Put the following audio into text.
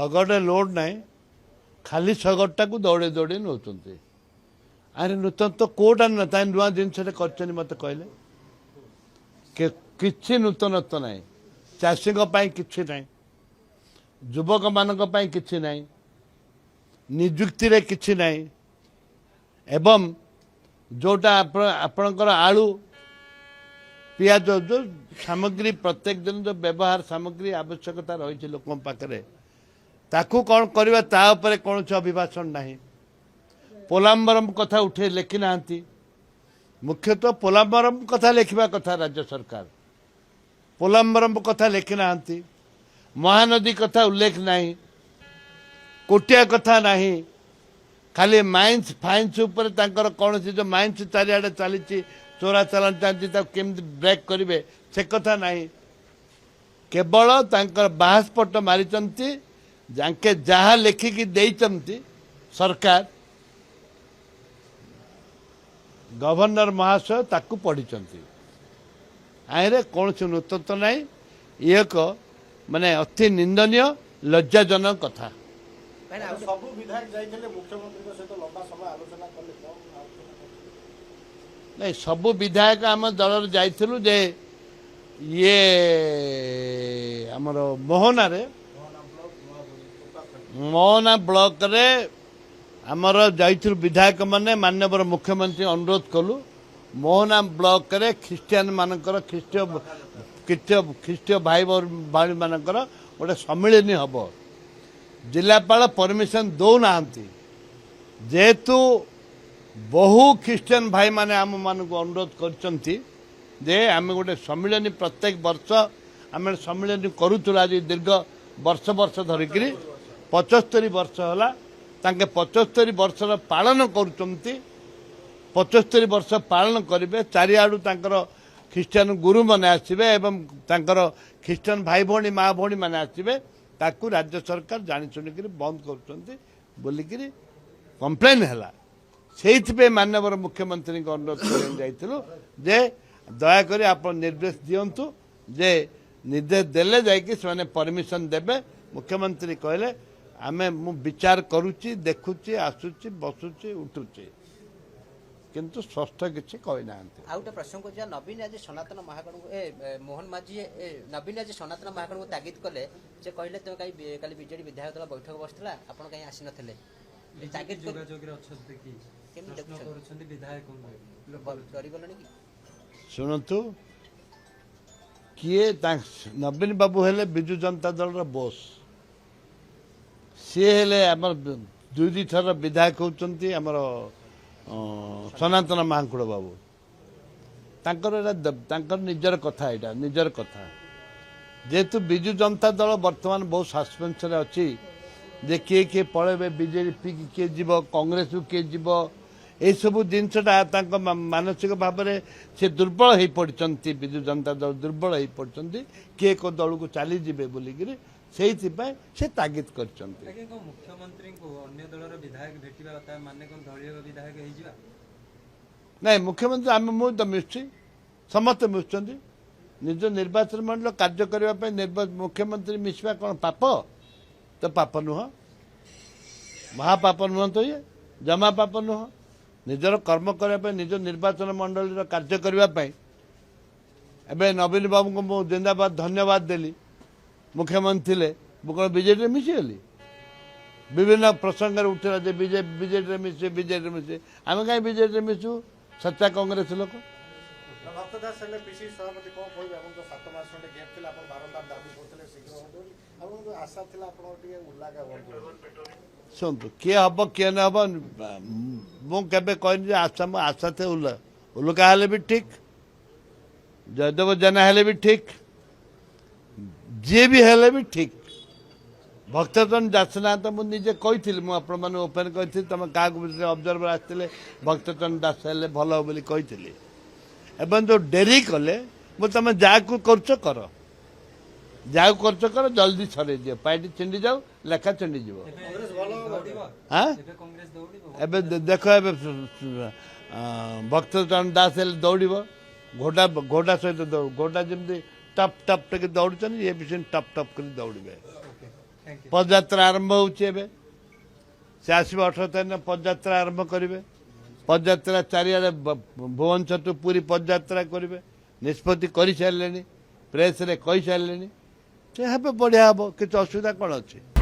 ଶଗଡ଼ରେ ଲୋଡ୍ ନାହିଁ ଖାଲି ଶଗଡ଼ଟାକୁ ଦୌଡ଼ି ଦୌଡ଼ି ନେଉଛନ୍ତି। ଆରେ ନୂତନ ତ କୋଉଟା ନା ତା ନୂଆ ଜିନିଷଟେ କରିଛନ୍ତି ମୋତେ କହିଲେ କିଛି ନୂତନତ୍ୱ ନାହିଁ। ଚାଷୀଙ୍କ ପାଇଁ କିଛି ନାହିଁ, ଯୁବକମାନଙ୍କ ପାଇଁ କିଛି ନାହିଁ, ନିଯୁକ୍ତିରେ କିଛି ନାହିଁ। ଏବଂ ଯେଉଁଟା ଆପଣଙ୍କର ଆଳୁ ପିଆଜ ଯେଉଁ ସାମଗ୍ରୀ ପ୍ରତ୍ୟେକ ଦିନ ଯେଉଁ ବ୍ୟବହାର ସାମଗ୍ରୀ ଆବଶ୍ୟକତା ରହିଛି ଲୋକଙ୍କ ପାଖରେ ତାକୁ କ'ଣ କରିବା ତା ଉପରେ କୌଣସି ଅଭିଭାଷଣ ନାହିଁ। ପୋଲାମ୍ବରମ୍ କଥା ଉଠେଇ ଲେଖି ନାହାନ୍ତି। ମୁଖ୍ୟତଃ ପୋଲାମ୍ବରମ୍ କଥା ଲେଖିବା କଥା ରାଜ୍ୟ ସରକାର, ପୋଲାମ୍ବରମ୍ କଥା ଲେଖି ନାହାନ୍ତି। ମହାନଦୀ କଥା ଉଲ୍ଲେଖ ନାହିଁ, କୋଟିଆ କଥା ନାହିଁ। ଖାଲି ମାଇନ୍ସ ଫାଇନ୍ସ ଉପରେ ତାଙ୍କର କୌଣସି ଯେଉଁ ମାଇନ୍ସ ଚାରିଆଡ଼େ ଚାଲିଛି ଚୋରା ଚାଲାଣ ଚାଲିଛି ତାକୁ କେମିତି ବ୍ରେକ୍ କରିବେ ସେ କଥା ନାହିଁ। କେବଳ ତାଙ୍କର ବାହାସ୍ପଟ ମାରିଛନ୍ତି। ଯାଙ୍କେ ଯାହା ଲେଖିକି ଦେଇଛନ୍ତି ସରକାର ଗଭର୍ଣ୍ଣର ମହାଶୟ ତାକୁ ପଢ଼ିଛନ୍ତି। ଆଇରେ କୌଣସି ନୂତନତ୍ୱ ନାହିଁ। ଇଏ ଏକ ମାନେ ଅତି ନିନ୍ଦନୀୟ ଲଜ୍ଜାଜନକ କଥା। ସବୁ ବିଧାୟକ ଯାଇଥିଲେ ମୁଖ୍ୟମନ୍ତ୍ରୀଙ୍କ ସହିତ ଲମ୍ବା ସମୟ ଆଲୋଚନା କଲେ ନାଇଁ ସବୁ ବିଧାୟକ ଆମ ଦଳର ଯାଇଥିଲୁ ଯେ ଇଏ ଆମର ମୋହନା ବ୍ଲକରେ ଆମର ଯାଇଥିଲୁ ବିଧାୟକ ମାନେ ମାନ୍ୟବର ମୁଖ୍ୟମନ୍ତ୍ରୀ ଅନୁରୋଧ କଲୁ ମୋହନା ବ୍ଲକରେ ଖ୍ରୀଷ୍ଟିଆନ ମାନଙ୍କର ଖ୍ରୀଷ୍ଟୀୟ ଭାଇ ଭଉଣୀମାନଙ୍କର ଗୋଟେ ସମ୍ମିଳନୀ ହେବ। ଜିଲ୍ଲାପାଳ ପରମିଶନ ଦେଉନାହାନ୍ତି। ଯେହେତୁ ବହୁ ଖ୍ରୀଷ୍ଟିଆନ ଭାଇମାନେ ଆମମାନଙ୍କୁ ଅନୁରୋଧ କରିଛନ୍ତି ଯେ ଆମେ ଗୋଟେ ସମ୍ମିଳନୀ ପ୍ରତ୍ୟେକ ବର୍ଷ ଆମେ ସମ୍ମିଳନୀ କରୁଥିଲୁ। ଆଜି ଦୀର୍ଘ ବର୍ଷ ଧରିକିରି 75 ବର୍ଷ ହେଲା ତାଙ୍କେ 75 ବର୍ଷର ପାଳନ କରୁଛନ୍ତି। 75 ବର୍ଷ ପାଳନ କରିବେ। ଚାରିଆଡ଼ୁ ତାଙ୍କର ଖ୍ରୀଷ୍ଟିଆନ ଗୁରୁମାନେ ଆସିବେ ଏବଂ ତାଙ୍କର ଖ୍ରୀଷ୍ଟିଆନ ଭାଇ ଭଉଣୀ ମା ଭଉଣୀମାନେ ଆସିବେ। ତାକୁ ରାଜ୍ୟ ସରକାର ଜାଣି ଶୁଣିକିରି ବନ୍ଦ କରୁଛନ୍ତି ବୋଲିକିରି କମ୍ପ୍ଲେନ୍ ହେଲା। ସେଇଥିପାଇଁ ମାନ୍ୟବର ମୁଖ୍ୟମନ୍ତ୍ରୀଙ୍କ ଅନୁରୋଧ କରି ଯାଇଥିଲୁ ଯେ ଦୟାକରି ଆପଣ ନିର୍ଦ୍ଦେଶ ଦିଅନ୍ତୁ ଯେ ନିର୍ଦ୍ଦେଶ ଦେଲେ ଯାଇକି ସେମାନେ ପରମିଶନ ଦେବେ। ମୁଖ୍ୟମନ୍ତ୍ରୀ କହିଲେ ମୁଁ ବିଚାର କରୁଛି, ଦେଖୁଛି, ଆସୁଛି, ବସୁଛି, ଉଠୁଛି, କିନ୍ତୁ ସ୍ପଷ୍ଟ କିଛି କହିନାହାନ୍ତି। ଆଉ ଗୋଟେ ପ୍ରସଙ୍ଗ ଯେ ନବୀନ ଆଜି ସନାତନ ମହାଗଣକୁ ମୋହନ ମାଝୀ ନବୀନ ଆଜି ସନାତନ ମହାଗଣକୁ ତାଗିଦ କଲେ ଯେ କହିଲେ ତମେ କାଲି ବିଜେଡି ବିଧାୟକ ଦଳ ବୈଠକ ବସିଥିଲା ଆପଣ କାହିଁ ଆସିନଥିଲେ। ଶୁଣନ୍ତୁ କିଏ ନବୀନ ବାବୁ ହେଲେ ବିଜୁ ଜନତା ଦଳର ବୋସ୍। ସିଏ ହେଲେ ଆମର 2 ଥର ବିଧାୟକ ହେଉଛନ୍ତି ଆମର ସନାତନ ମହାକୁଡ଼ ବାବୁ। ତାଙ୍କର ଏଇଟା ତାଙ୍କର ନିଜର କଥା, ଏଇଟା ନିଜର କଥା। ଯେହେତୁ ବିଜୁ ଜନତା ଦଳ ବର୍ତ୍ତମାନ ବହୁତ ସସ୍ପେନ୍ସରେ ଅଛି ଯେ କିଏ ପଳେଇବେ, ବିଜେପି କିଏ ଯିବ, କଂଗ୍ରେସକୁ କିଏ ଯିବ, ଏଇସବୁ ଜିନିଷଟା ତାଙ୍କ ମାନସିକ ଭାବରେ ସେ ଦୁର୍ବଳ ହୋଇପଡ଼ିଛନ୍ତି। ବିଜୁ ଜନତା ଦଳ ଦୁର୍ବଳ ହୋଇପଡ଼ିଛନ୍ତି କିଏ କେଉଁ ଦଳକୁ ଚାଲିଯିବେ ବୋଲିକିରି ସେଇଥିପାଇଁ ସେ ତାଗିଦ କରିଛନ୍ତି। ମୁଖ୍ୟମନ୍ତ୍ରୀଙ୍କୁ ଅନ୍ୟ ଦଳର ବିଧାୟକ ଭେଟିବା କଥା ମାନେ କ'ଣ ଦଳୀୟ ବିଧାୟକ ହେଇଯିବା? ନାଇଁ ମୁଖ୍ୟମନ୍ତ୍ରୀ ମୁଁ ତ ମିଶୁଛି, ସମସ୍ତେ ମିଶୁଛନ୍ତି। ନିଜ ନିର୍ବାଚନ ମଣ୍ଡଳ କାର୍ଯ୍ୟ କରିବା ପାଇଁ ମୁଖ୍ୟମନ୍ତ୍ରୀ ମିଶିବା କ'ଣ ପାପ? ତ ପାପ ନୁହଁ, ମହାପାପ ନୁହଁ ତ ଇଏ, ଜମା ପାପ ନୁହଁ। ନିଜର କର୍ମ କରିବା ପାଇଁ ନିଜ ନିର୍ବାଚନ ମଣ୍ଡଳୀର କାର୍ଯ୍ୟ କରିବା ପାଇଁ ଏବେ ନବୀନ ବାବୁଙ୍କୁ ମୁଁ ଜିନ୍ଦାବାଦ ଧନ୍ୟବାଦ ଦେଲି। ମୁଖ୍ୟମନ୍ତ୍ରୀ ଥିଲେ ମୁଁ କ'ଣ ବିଜେଡ଼ିରେ ମିଶିଗଲି? ବିଭିନ୍ନ ପ୍ରସଙ୍ଗରେ ଉଠିଲା ଯେ ବିଜେଡ଼ିରେ ମିଶେ। ଆମେ କାହିଁ ବିଜେଡ଼ିରେ ମିଶୁ? ସଚ୍ଚା କଂଗ୍ରେସ ଲୋକ। ଶୁଣନ୍ତୁ କିଏ ହବ କିଏ ନ ହବ ମୁଁ କେବେ କହିନି ଯେ ଆଶା थे ଉଲୁକା ହେଲେ ବି ଠିକ୍, ଜୟଦେବ ଜେନା ହେଲେ ବି ଠିକ୍, ଯିଏ ବି ହେଲେ ବି ଠିକ୍। ଭକ୍ତଚରଣ ଦାସ ତ ମୁଁ ନିଜେ କହିଥିଲି, ମୁଁ ଆପଣମାନଙ୍କୁ ଓପେନ୍ କହିଥିଲି ତୁମେ କାହାକୁ ଅବଜର୍ଭର ଆସିଥିଲେ ଭକ୍ତଚରଣ ଦାସ ହେଲେ ଭଲ ହେବ ବୋଲି କହିଥିଲି। ଏବଂ ଯେଉଁ ଡେରି କଲେ ମୁଁ ତୁମେ ଯାହାକୁ କରୁଛ କର, ଯାହାକୁ କରୁଛ କର, ଜଲ୍ଦି ସରେଇଦିଅ। ପାଇଟି ଛିଣ୍ଡି ଯାଉ, ଲେଖା ଛିଣ୍ଡିଯିବ। ଏବେ ଦେଖ ଏବେ ଭକ୍ତଚରଣ ଦାସ ହେଲେ ଦୌଡ଼ିବ, ଘୋଡ଼ା ସହିତ ଘୋଡ଼ା ଯେମିତି ଟପ୍ ଟପ୍ ଟିକେ ଦୌଡ଼ୁଛନ୍ତି, ଇଏ ବି ସେମିତି ଟପ୍ ଟପ୍ କରି ଦୌଡ଼ିବେ। Thank you. पदयात्रा आरंभ होबे से आसवे 18 तारिख पदयात्रा आरंभ करेंगे पदयात्रा चारिड़े भुवनेश्वर टू पूरी पदयात्रा करेंगे निष्पत्ति कर सारे प्रेस रे कही सारे बढ़िया हम कि असुविधा कौन अच्छी